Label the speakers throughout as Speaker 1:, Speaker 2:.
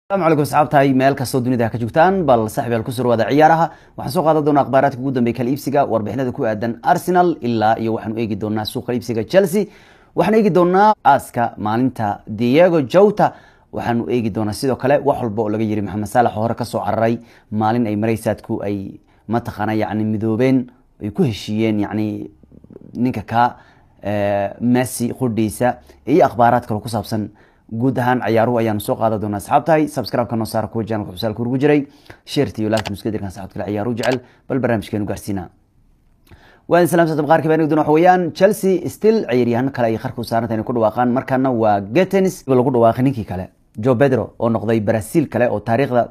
Speaker 1: السلام عليكم أصحابتي meel kastoo dunida ka joogtaan bal saaxiib ku soo wada ciyaaraha waxaan soo qaadan doonaa akhbaaraadka ugu dambeeyay kala iibsiga warbixinada ku aadan Arsenal ilaa iyo waxaan eegi doonaa suuqa iibsiga Chelsea waxaan eegi doonaa aaska maalinta Diego Jota waxaan eegi doonaa sidoo kale wax walba oo laga yiri Mohamed Salah hore ka soo cararay maalin ay mareysaadku ay ma taqaana yacni midoobeen ay ku heshiiyeen yacni ninka ka Messi qudhiisa iyo akhbaaraad kale ku saabsan guud ahaan ciyaaruhu ayaan soo qaadan doonaa asxaabtahay subscribe kana saar ku channel ku xusaalku ugu jiray share iyo like muskaadirkan saxabta ciyaaruhu jecel bal barnaamijkeenu gaarsiina waan salaam saddex qaar ka baan doonaa waxawayaan Chelsea still ciyaaryahan kale ay qarku saarantahay ku dhawaaqaan markana waa Gettens lagu dhawaaqay ninkii kale Joe Pedro oo noqday Brazil kale oo taariikhda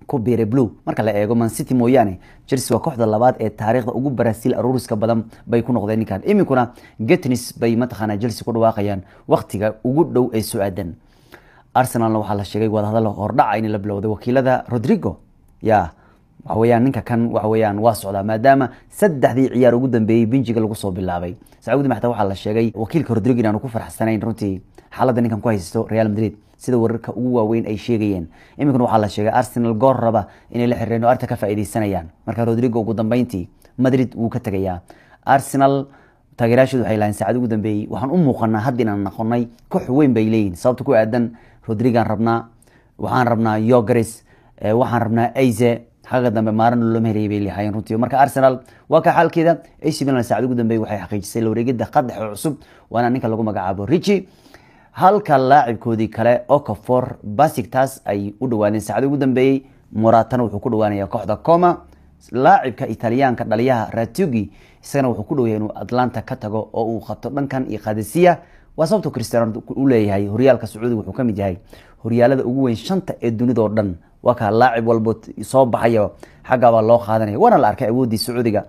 Speaker 1: ku biiray blue marka la eego Man City mooyaane Chelsea waa kooxda labaad ee taariikhda ugu Brazil aruuriska badan bay ku noqdeen ninkan iminkuna Gettens bay mataqaana Chelsea ku dhawaaqayaan waqtiga ugu dhow ee Su'aadan Arsenal waxa la sheegay wadahadal hordhac in la bilowday wakiilada Rodrigo waxawayaan ninka kan waxawayaan waa socdaa maadaama saddexdii ciyaar ugu dambeeyay benjiga lagu soo bilaabay sacuudi maxta waxa la sheegay wakiilka Rodrigo inaanu ku faraxsanayn runtii xaaladda ninkan ku haysto Real Madrid sida wararka ugu waaweyn ay sheegayeen iminkuna waxa la sheegay Arsenal goor raba inay la xiriireen oo arta ka faa'iideysanayaan marka Rodrigo ugu dambeyntii Madrid uu ka tagayaa Arsenal taageerayaashu waxay lahayn saacad ugu dambeeyay waxaan u muuqanaa hadda inaan noqonay koox weyn bay leeyihiin sababta ku aadan Rodrigo waxaan rabnaa Yogres waxaan rabnaa Eze xaga dambe maaran loo meelay bay leeyahay runtii marka Arsenal waa ka xalkeeda AC Milan saacad ugu dambeeyay waxay xaqiijisay la wareegida qadax cusub waana ninka lagu magacaabo Richie halka laacibkoodii kale Okafor Besiktas ay u dhawaaneen saacad ugu dambeeyay Morata wuxuu ku dhawaanayaa kooxda Como laacibka Italiyaanka dhaliyaha Ratugi isagana wuxuu ku dhawaayay inuu Atlanta ka tago oo uu qabto dhankan iyo Qadisiya waa sababta Cristiano uu leeyahay horyaalka Sacuudiga wuxuu ka mid yahay horyaalada ugu weyn shanta ee dunida oo dhan waa ka laacib walba soo baxayo xagaba loo qaadanaya wana la arkay awoodii Sacuudiga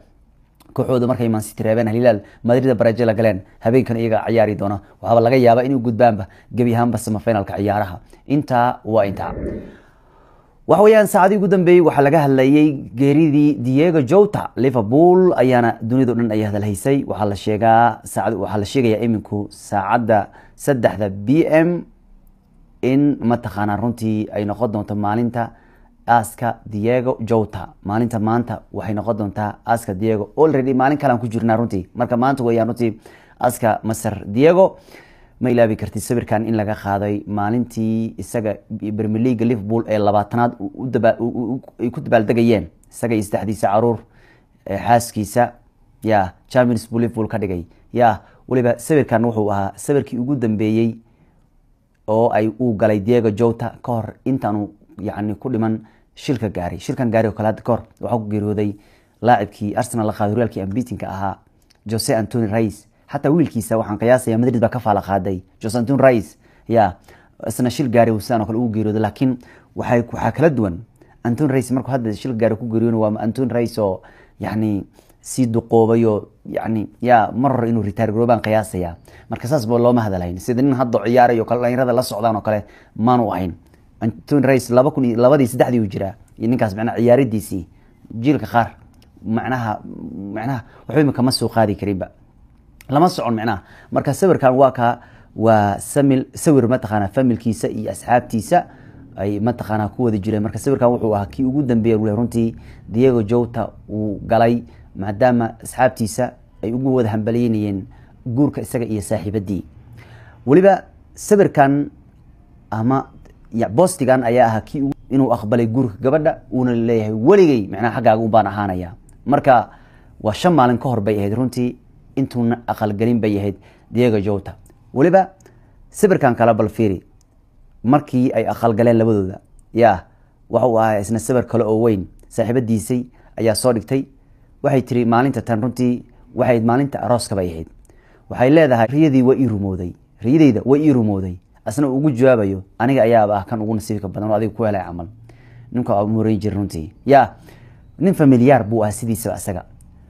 Speaker 1: kooxooda markay Man City reebeen Hilal Madrid Brazil galeen habeenkan iyaga ciyaari doona waxa laga yaabaa inuu gudbaanba gabi ahaanba semifinalka ciyaaraha inta waxawayaan saacadii ugu dambeeyay waxa laga hadlayay geeridii Diego Jota Liverpool ayaana dunida dhan ay hadalhaysay waxa la sheegayaa iminku saacada 3 PM in ma taqaana runtii ay noqon doonto maalinta aaska Diego Jota maalinta maanta waxay noqon doontaa aaska Diego already maalin kale aan ku jirnaa runtii marka maanta way runtii aaska Masar Diego ma ilaabi kartid sawirkan in laga qaaday maalintii isaga Premier League Liverpool ee 20aad ay ku dabaaldegayeen isaga isdaxdiisa caruur xaaskiisa Champions League Liverpool ka dhigay waliba sawirkan wuxuu ahaa sawirkii ugu dambeeyay oo ay u galay Diego Jota ka hor intaanu يعني كل من شركة جاري وكلا دكور وحق جيرودي لاعب كي أرسنال لقاد ريال كي أمبيتين كأها جوسي أنتوني رايس حتى ويل كي سوا عن قياسه يا مدريد بكفى على خادي جوسي أنتوني رايس أصلا شيل جاري وسانو كل جيرودي لكن وحكلا دون أنتوني رايس مركو هذا شيل جاري كوجيرون وأنتوني رايس يعني سيد قوبيو يعني مر إنه ريتير جروبان قياسه مركزاس بالله ما هذا لين سيدنا هذا عياره وكلا هذا لا صعدان وكلا ما نوعين أنتون رئيس لبدي سدحدي وجرا ينكاس معنا عيارديسي جيلك خار معناها وحبي كما سوق هذه كريبه لما سعون معناها مركز سوير كان واكا وسمل سوير متخانا فمل كيسا اي اصحابتيسا اي متخانا كودا جيرا مركز سوير كان وحو كي ugu dambeeyay runtii Diego Jota uu galay maadaama asxaabtiisa ay ugu wada hambaliyeen guurka isaga iyo saaxiibadii waliba sawirkan ama بوستيغان ayaa kii inuu aqbalay guurka gabadha uuna leeyahay waligay macna xagaaga u baan ahaanaya marka waa shan maalin ka hor bay ahayd runtii intuu aqal galin bay ahayd Diego Jota waliba sawirkan kala bal fiiri markii ay aqal galeen labadooda waxa uu ahaa isna sawir kale oo weyn saaxiibadiisay ayaa soo dhigtay waxay tiri maalinta tan runtii waxay maalinta arooska bay ahayd waxay leedahay riyadii way ii rumooday asna ugu jawaabayo aniga ayaa kan ugu nasiibka badan oo adiga ku helay amal ninka amuuray jiruntii nin familiar buu ah sidiisa asaga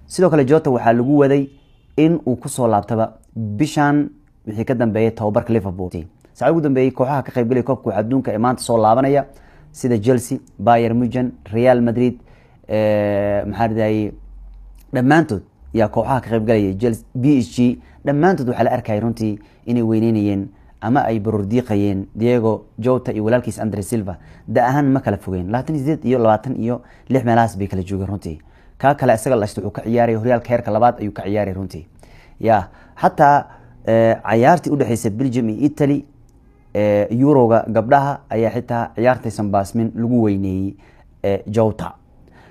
Speaker 1: sidoo kale Jota waxa lagu waday in uu ku soo laabtaba bishan wixii ka dambeeyay tababarka Liverpool saacad ugu dambeeyay kooxaha ka qayb galay koobka adduunka ee maanta soo laabanaya sida Chelsea Bayern Munich Real Madrid maxaadiday dhamaantood kooxaha ka qayb galay Chelsea PSG dhamaantood waxa la arkay runtii inay weyneynayeen ama ay barordiiqayeen Diego Jota iyo walaalkiis Andre Silva da ahaan ma kala fogeen 28 iyo 26 meelahaas bay kala joogeen runtii ka kale isaga la wuxuu ka ciyaaray horyaalka heerka labaad ayuu ka ciyaaray runtii hatta ciyaartii u dhaxaysay Belgium iyo Italy Euroga gabdhaha ayaa xitaa ciyaartay Sanbasmin lagu weyneeyay Jota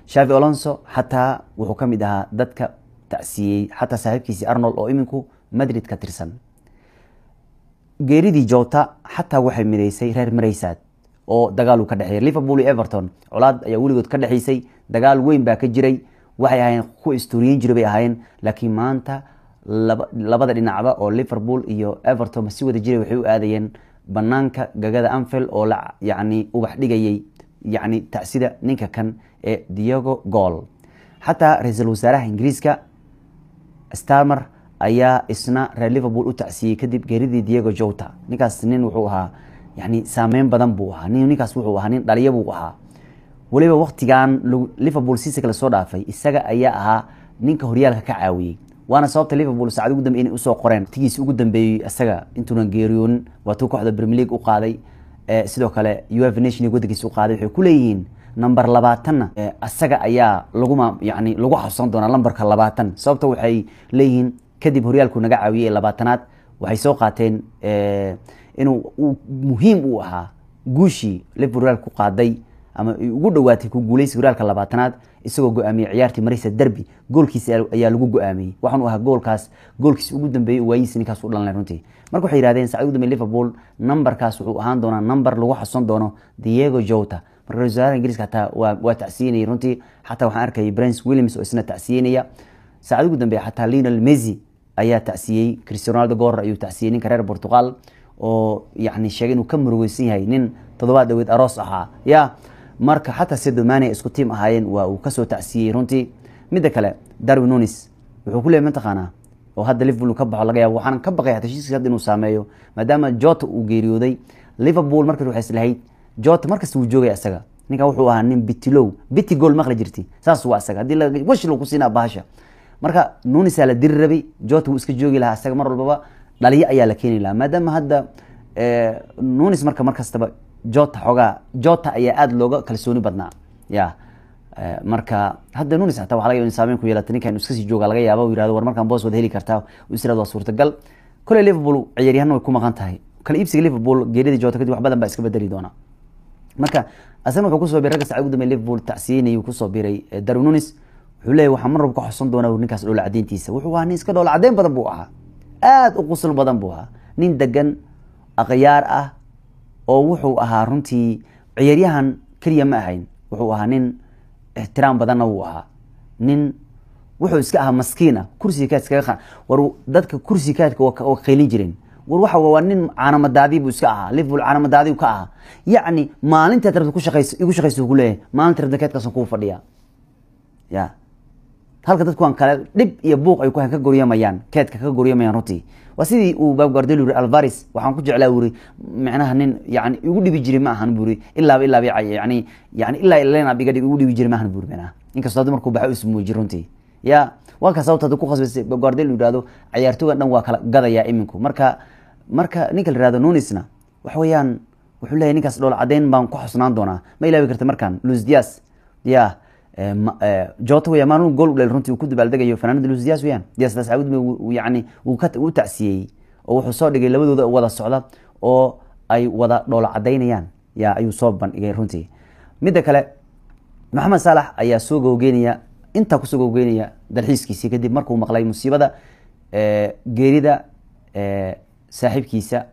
Speaker 1: Xavi Alonso hatta wuxuu kamid ahaa dadka tacsiyay hatta saaxiibkiisa Arnold oo iminku Madrid ka tirsan geeridii Jota hatta waxay mideysay reer Mareysaad oo dagaal ka dhaxeeyay Liverpool iyo Everton colaad ayaa weligood ka dhaxaysay dagaal weyn baa ka jiray waxay ahayn ku istoriyin jiray bay ahayn laakiin maanta labada dhinacba oo Liverpool iyo Everton si wada jiray waxay u aadayeen banaanka gagada Anfield oo la ubax dhigayay tacsida ninka kan ee Diego Goal hatta ra'iisul wasaaraha Ingiriiska Starmer ayaa isna reer Liverpool u tacsiyay kadib geeridii Diego Jota ninkaas nin wuxuu ahaa saameyn badan buu ahaa ninkaas wuxuu ahaa nin dhaliyo buu ahaa waliba waqtigan Liverpool si kala soo dhaafay isaga ayaa ahaa ninka horyaalka ka caawiyay waana sababta Liverpool saacad ugu dambeeyay inay u soo qoreen tigiis ugu dambeeyay isaga intuuna geeriyoon waatu kooxda Premier League u qaaday sidoo kale UEFA Nations League wadagiis u qaaday waxay ku leeyihiin number 20 asaga ayaa lagu xasuusan doona lambarka 20 sababta waxay leeyihiin kadib horyaalku naga caawiyay 20aad waxay soo qaateen inuu muhiim u ahaa guushi Liverpool ku qaaday ama ugu dhawaatay ku guuleysiga horyaalka 20aad isagoo go'aamiyay ciyaartii Mareysa derby goolkiisa ayaa lagu go'aamiyay waxaan u ahaa goolkiisa ugu dambeeyay waayis ninkaas u dhalanay runtii marka waxay yiraahdeen saacad ugu dambeeyay Liverpool numberkaas wuxuu ahaan doonaa number lagu xasuusan doono Diego Jota marka ra'iisul Ingiriiska hatta waa tacsiinay runtii hatta waxaan arkay Prince Williams oo isna tacsiinaya saacad ugu dambeeyay hatta Lionel Messi ayaa tacsiyay Cristiano Ronaldo goor ayuu tacsiyay ninka reer Portugal oo sheegay inuu ka murugaysan yahay nin toddobaad dhaweed aroos ahaa marka hatta Sadio Mane isku team ahaayeen waa uu ka soo tacsiyay runtii mid kale Darwin Núñez wuxuu ku leeyahay taqaana oo hadda Liverpool ka baxo laga yaabo waxaan ka baqay heshiiskiisa inuu saameeyo maadaama Jota uu geeriyooday Liverpool markii waxay islahayd Jota markaas uu joogay asaga ninka wuxuu ahaa nin biti goal maqla jirtay saas waa asaga hadii la washlo ku siinaa bahasha marka Núñez la dir rabay Jota uu iska joogi lahaa asaga mar walba dhaliyo ayaa la keenay lahaa maadaama hadda Núñez markastaba Jota ayaa aad looga kalsooni badnaa marka hadda Núñez hatta waxa laga yaabaa saameyn ku yeelatay ninkan iska sii jooga laga yaabo yiraahdo war markan boos wada heli kartaa u israad waa suurtagal kale Liverpool ciyaaryahan way ku maqan tahay kala iibsiga Liverpool geerida Jota kadib wax badan baa iska bedeli doona marka asan wuxuu ku soo biiray saacad ugu dambeeyay Liverpool tacsiinay ku soo biiray Darwin Núñez wuxuu leeyahay waxa mar rabka xusan doona ninkaas dhoola cadeyntiisa wuxuu waa nin iska dhoola cadeyn badan buu ahaa aad u qosol badan buu ahaa nin dagan aqyaar ah oo wuxuu ahaa runtii ciyaaryahan kaliya ma ahayn wuxuu ahaa nin ixtiraam badan uu ahaa nin wuxuu iska ahaa maskiina kursiga iskaga war dadka kursiga oo qeylin jireen war waxa waa nin caanamadaadii buu iska ahaa Liverpool caanamadaadii ka ahaa maalinta tarabta ku shaqeyso ku leeyahay maalinta tarabta keedkaas ku fadhiya halka dadku aan kala dib iyo buuq ay ku ka goriyamayaan keedka ka goriyamayaan runtii wasidii uu Pep Guardiola Alvarez waxaan ku jeclaa wuri macnaha nin ugu dhibi jiray ma ahan buri ilaa ilaa bigadi ugu dhibi jiray ma ahan buri macnaha inkastoo dad markuu baxay ismu jiruntii waa ka sababta ku qasbay Pep Guardiola yiraahdo ciyaartooyga dhan waa kala gadaya iminku marka ninka la yiraahdo Núñezna wax weeyaan wuxuu leeyahay ninkaas dhool cadeyn baan ku xusnaan doonaa ma ilaawi karta markan Luis Diaz Jota weeyaan maanu gool u runtii ku dabaaldegayo fanaanada Luis Diaz weeyaan Diaz saacad uu tacsiyay oo wuxuu soo dhigay labadooda wada socda oo ay wada dhool cadeynayaan ayuu soo bandhigay runtii mid kale Mohamed Salah ayaa soo gowgeynaya inta ku soo gowgeynaya dalxiiskiisa kadib markuu maqlay musiibada geerida saaxiibkiisa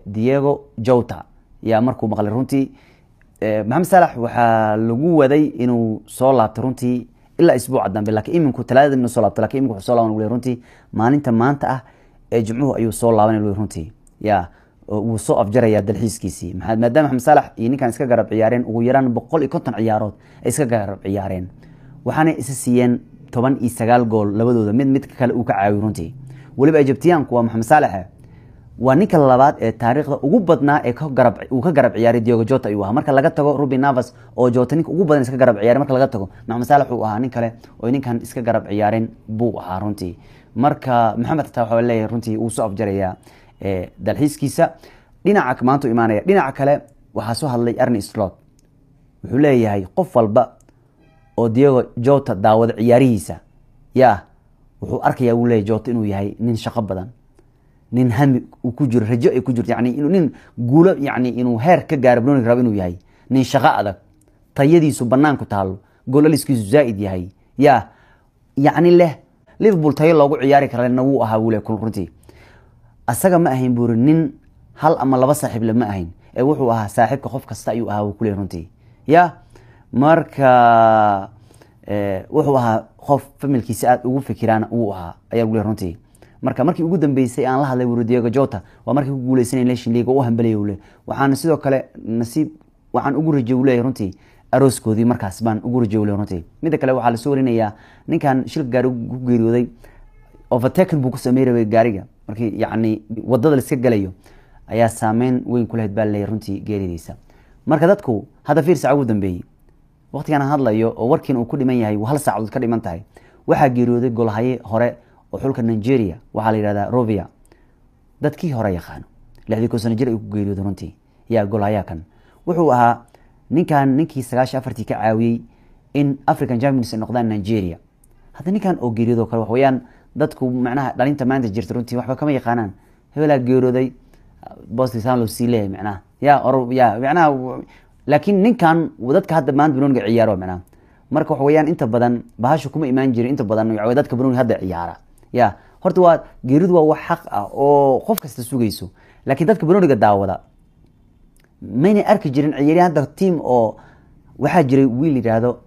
Speaker 1: Diego Jota markuu maqlay runtii Mohamed Salah waxa lagu waday inuu soo laabto runtii ilaa isbuuc dambe laakiin iminku talaadada inuu soo laabto laakiin iminku soo laaban runtii maalinta maanta ah ee jimcuhu ayuu soo laabanay runtii uu soo afjaraya dalxiiskiisii maadaama Mohamed Salah iyo ninkan iska garab ciyaareen ugu yaraan 150 ciyaarood ay iska garab ciyaareen waxaana isa siiyeen 19 gool labadooda mid kale uu ka caawiyo runtii waliba Egyptianku waa Mohamed Salah waa ninka labaad ee taariikhda ugu badnaa ee ka garab ciyaaray Diego Jota ayuu ahaa marka laga tago Ruben Neves oo Jota ninka ugu badan iska garab ciyaaray marka laga tago Mohamed Salah uu ahaa nin kale oo ninkan iska garab ciyaareen buu ahaa runtii marka Mohamed waxa leeyahay runtii uu soo afjaraya dalxiiskiisa dhinaca maanta imaanaya dhinaca kale waxaa soo hadlay Arne Slot wuxuu leeyahay qof walba oo Diego Jota daawada ciyaarihiisa wuxuu arkayaa uu leeyahay Jota inuu yahay nin shaqo badan nin hami uu ku jiro rajo ay ku jirto yani inuu nin guulo yani inuu heer ka gaaro Bruno rabo inuu yahay nin shaqo adag tayadiisu banaanku taalo goolaliskiisu zaid yahay yani leh Liverpool tayo loogu ciyaari karana wuu ahaa wuu leeyahay runtii asaga ma ahayn buur nin hal ama laba saaxiib lama ahayn ee wuxuu ahaa saaxiibka qof kasta ayuu ahaa ku leeyahay runtii marka wuxuu ahaa qof familkiisa aad ugu fikiraan uu ahaa ayaa ugu leeyahay runtii marka markii ugu dambeysay aan la hadlay Diego Jota waa markii uu guuleysanay Nation League oo hanbaleeyay waxaan sidoo kale nasiib waxaan ugu rajeeyay runtii arooskoodii markaas baan ugu rajeeyay runtii mid kale waxa la soo warinayaa ninkan shil gaari ku geeriyooday overtaken buu ku sameeyay gaariga markii yani wadada la iska galayo ayaa saameyn weyn ku lahayd baa leeyahay runtii geeridiisa marka dadku hada fiir saac ugu dambeeyay waqtigan aan hadlayo oo warkiin uu ku dhiman yahay hal saacadood ka dhiman tahay waxa geeriyooday golhaye hore oo xulka Nigeria waxa la yiraahdaa Rovia dadkii hore yaqaan 60 sano jir ay ku geeriyooday runtii golhaya kan wuxuu ahaa ninkii 94 ka caawiyay in African Champions noqdaan Nigeria hadda ninkan oo geeriyoodo kale wax weeyaan dadku macnaha dhalinta maanta jirta runtii waxba kama yaqaanaan hebela geeriyooday Boston San Luis leeyahay macnaha macnaha laakiin ninkan dadka hadda maanta Bruno ciyaaro macnaha marka wax weeyaan inta badan bahashu kuma imaan jirin inta badan dadka Bruno hadda ciyaara horta waa geeridu waa wax xaq ah oo qof kasta sugayso laakiin dadka Bruno daawada mayna arki jirin ciyaaryahan hadda team oo waxa jiray wiil yiraahdo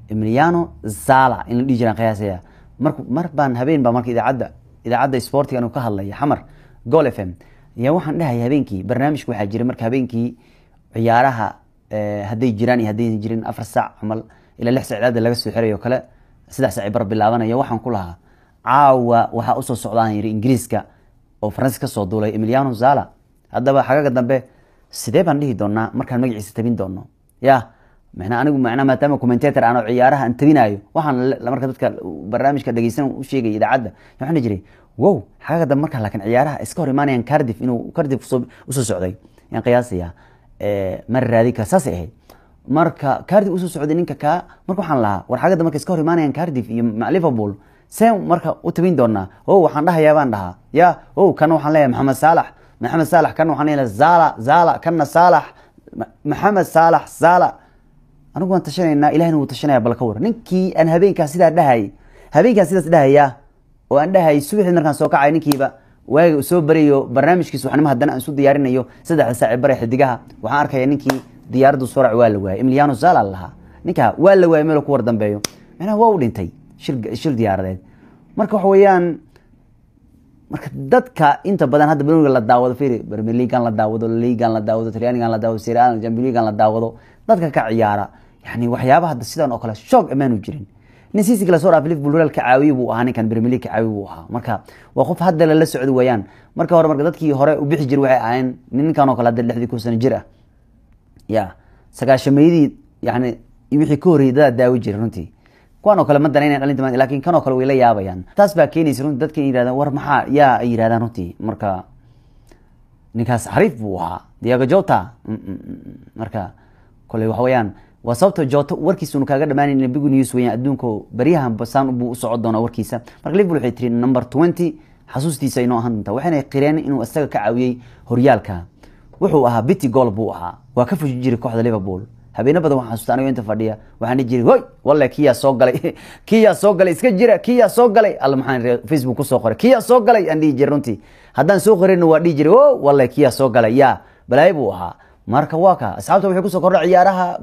Speaker 1: Emiliano Sala in la dhijiran qiyaasaya mar baan habeen ba markii idaacada sportiga anu ka hadlay xamar Goal FM waxaan dhahay habeenkii barnaamijku waxa jiray marka habeenkii ciyaaraha haday jiraan iyo haday jirin 4 saac amal ila 6 saacadood laga soo xirayo kale 3 saac bar bilaabanayo waxaan ku lahaa caawa waxa u soo socdaan Ingiriiska oo Faransiiska soo duulay Emiliano Sala hadaba xagaga dambe sidee baan dhihi doonaa markaan magaciisa tabin doono anigu maadaama commentator aan ciyaaraha aan tabinayo waxaan marka dadka barnaamijka dhageysan u sheegay idaacada waxaan jiray wow xagaga dambe marka laakiin ciyaaraha iska hor imaanayaan Cardiff inuu Cardiff u soo socday in qiyaasaya mar raadika saas ahayd marka Cardiff u soo socday ninka ka marka waxaan lahaa war xagaga dambe marka iska hor imaanayaan Cardiff iyo Liverpool seen marka u tabin doonaa waxaan dhahayaa baan dhahaa kan waxaan leeyahay Mohamed Salah kan waxaan leeyahay Zala kan Salah Mohamed Salah anigu waan tashanayna Ilaahina wuu tashanaya bal ka war ninkii aan habeenkaas sidaas dhahaya oo aan dhahay subaxii markaan soo kacay ninkiiba waaga soo bariyo barnaamijkiisa waxaan haddana aan soo diyaarinayo 3 saac bari xidigaha waxaan arkaya ninkii diyaaradu soo raac waa la waayay Emiliano Sala laha ninka waa la waayay meel ku war dambeeyo waa u dhintay shil diyaaradeed marka wax weeyaan marka dadka inta badan hadda Bruno la daawado fiiri Premier League la daawado Liga la daawado Talyaaniga la daawado Serie A Champions League la daawado dadka ka ciyaara yani waxyaabaha hadda sidan oo kale shock amaan u jirin nisiisi kala soo raafilif Liverpool ka caawiyo buu ahaa ninkan Premier League ka caawiyo buu ahaa marka waa qof hadda la socdo weeyaan marka hore marka dadkii hore u bixi jiray waxay ahayn ninkan oo kale hadda 60 sano jir ah sagaashameeyadii yani wixii ka horeeyay daawi jiray runtii kuwan oo kale ma danayna dhalinta laakiin kan oo kale way la yaabayaan taas baa keenaysa runtii dadka yiraahdaan war maxaa ay yiraahdaan runtii marka ninkaas xariif buu ahaa Diego Jota marka kale wax weeyaan wasabto Jota warkiisa uu kaaga dhamaanay big news weeyaan adduunka bariyahan basaan uu socod doona warkiisa marka Liverpool waxay tiri number 20 xasuustiisa inuu ahaan doonta waxayna qireen inuu asaga ka caawiyay horyaalka wuxuu ahaa biti goal buu ahaa waa ka fuji jiray kooxda Liverpool habeena badan waxaan xasuustaa aniga inta fadhiya waxaan jiray hoy wallahi kiya soo galay iska jira kiya soo galay alla maxaan Facebook ku soo qoray kiya soo galay aan dhigi jiray runtii haddaan soo qorayna waa dhigi jiray wallahi kiya soo galay balaay buu ahaa marka waa ka asxaabta waxay ku soo kordhay ciyaaraha